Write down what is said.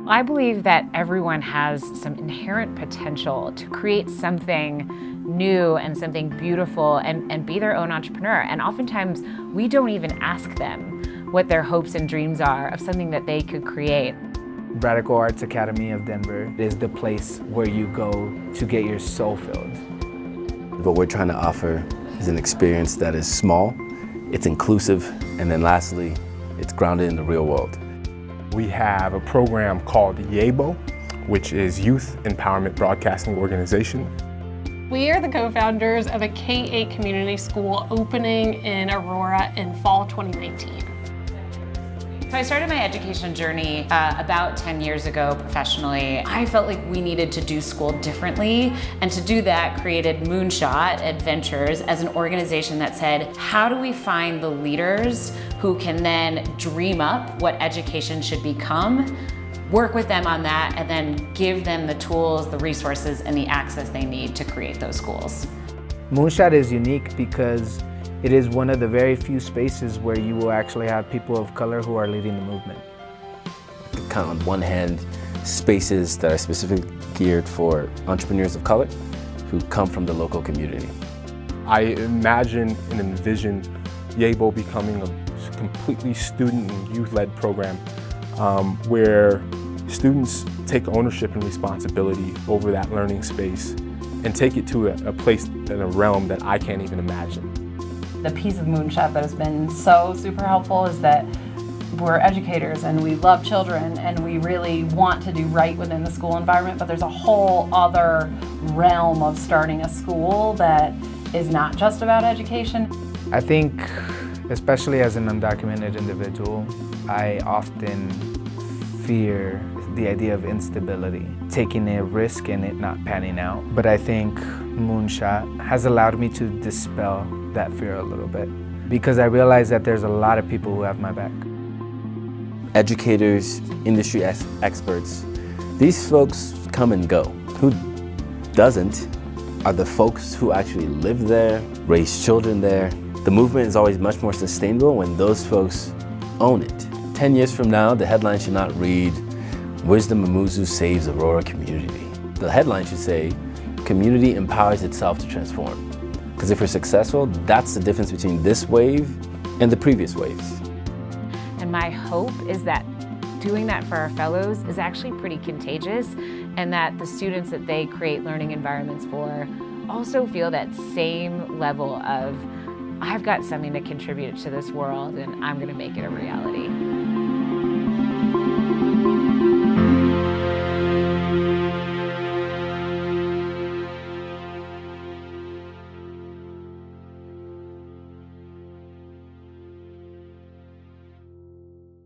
I believe that everyone has some inherent potential to create something new and something beautiful and be their own entrepreneur. And oftentimes we don't even ask them what their hopes and dreams are of something that they could create. Radical Arts Academy of Denver is the place where you go to get your soul filled. What we're trying to offer is an experience that is small, it's inclusive, and then lastly, it's grounded in the real world. We have a program called YABO, which is Youth Empowerment Broadcasting Organization. We are the co-founders of a K-8 community school opening in Aurora in fall 2019. So I started my education journey about 10 years ago professionally. I felt like we needed to do school differently, and to do that created Moonshot, edVentures, as an organization that said, how do we find the leaders who can then dream up what education should become, work with them on that, and then give them the tools, the resources, and the access they need to create those schools. Moonshot is unique because it is one of the very few spaces where you will actually have people of color who are leading the movement. Count on one hand spaces that are specifically geared for entrepreneurs of color who come from the local community. I imagine and envision YABO becoming a completely student and youth-led program where students take ownership and responsibility over that learning space and take it to a place and a realm that I can't even imagine. The piece of Moonshot that has been so super helpful is that we're educators and we love children and we really want to do right within the school environment, but there's a whole other realm of starting a school that is not just about education. I think, especially as an undocumented individual, I often fear the idea of instability, taking a risk and it not panning out. But I think Moonshot has allowed me to dispel that fear a little bit, because I realize that there's a lot of people who have my back. Educators, industry experts, these folks come and go. Who doesn't are the folks who actually live there, raise children there. The movement is always much more sustainable when those folks own it. 10 years from now, the headline should not read, "Wisdom Amuzu saves Aurora community." The headline should say, "Community empowers itself to transform." Because if we're successful, that's the difference between this wave and the previous waves. And my hope is that doing that for our fellows is actually pretty contagious, and that the students that they create learning environments for also feel that same level of, I've got something to contribute to this world and I'm going to make it a reality.